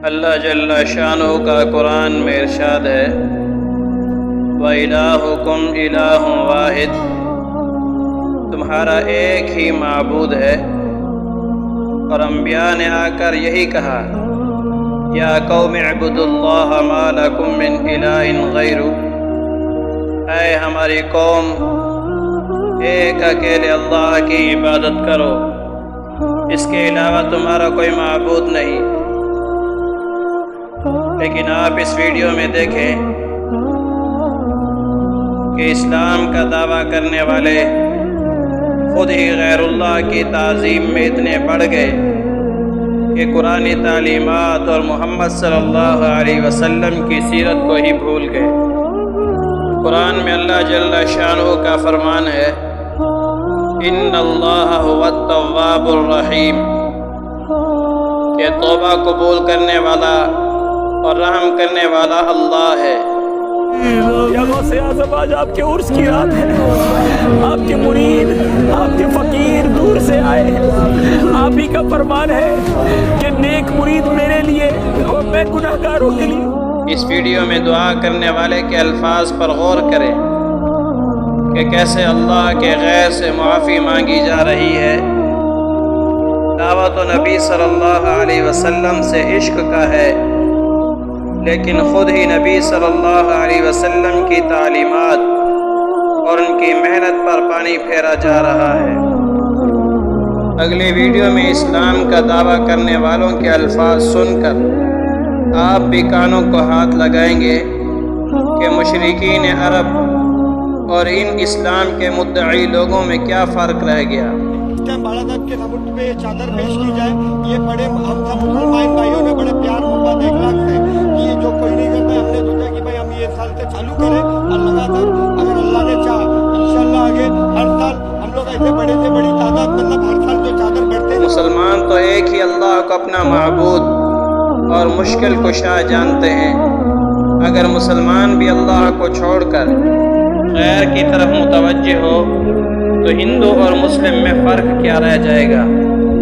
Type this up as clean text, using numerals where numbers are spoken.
اللہ جل شانہ کا قرآن میں ارشاد ہے وَإِلَٰهُكُمْ إِلَٰهٌ وَاحِدٌ، تمہارا ایک ہی معبود ہے۔ اور انبیاء نے آ کر یہی کہا یا قوم اعبدوا اللہ ما لکم من الہ غیرہ، اے ہماری قوم ایک اکیلے اللہ کی عبادت کرو، اس کے علاوہ تمہارا کوئی معبود نہیں۔ لیکن آپ اس ویڈیو میں دیکھیں کہ اسلام کا دعویٰ کرنے والے خود ہی غیر اللہ کی تعظیم میں اتنے بڑھ گئے کہ قرآنی تعلیمات اور محمد صلی اللہ علیہ وسلم کی سیرت کو ہی بھول گئے۔ قرآن میں اللہ جل شانہ کا فرمان ہے ان اللہ هو التواب الرحیم، کہ توبہ قبول کرنے والا اور رحم کرنے والا اللہ ہے۔ یا غوث اعظم، آج آپ کے عرس کی رات ہے، آپ کے مرید، آپ کے فقیر دور سے آئے ہیں۔ آپ ہی کا فرمان ہے کہ نیک مرید میرے لیے اور میں گناہ گاروں کے لیے۔ اس ویڈیو میں دعا کرنے والے کے الفاظ پر غور کریں کہ کیسے اللہ کے غیر سے معافی مانگی جا رہی ہے۔ دعوت نبی صلی اللہ علیہ وسلم سے عشق کا ہے، لیکن خود ہی نبی صلی اللہ علیہ وسلم کی تعلیمات اور ان کی محنت پر پانی پھیرا جا رہا ہے۔ اگلی ویڈیو میں اسلام کا دعویٰ کرنے والوں کے الفاظ سن کر آپ بھی کانوں کو ہاتھ لگائیں گے کہ مشرکین عرب اور ان اسلام کے مدعی لوگوں میں کیا فرق رہ گیا۔ بھارت صاحب کے ثبوت پہ چادر پیش کی جائے، یہ بڑے ہم سب مسلمان بھائیوں نے بڑے پیار محبت اخلاق سے کہ یہ جو کوئی نہیں کرتا، ہم نے سوچا کہ بھائی ہم یہ سال سے چالو کریں اور لگاتار اگر اللہ نے چاہا انشاءاللہ آگے ہر سال ہم لوگ ایسے بڑے سے بڑی تعداد، مطلب ہر سال جو چادر بڑھتے ہیں۔ مسلمان تو ایک ہی اللہ کو اپنا معبود اور مشکل کشا جانتے ہیں۔ اگر مسلمان بھی اللہ کو چھوڑ کر غیر کی طرف متوجہ ہو تو ہندو اور مسلم میں فرق کیا رہ جائے گا؟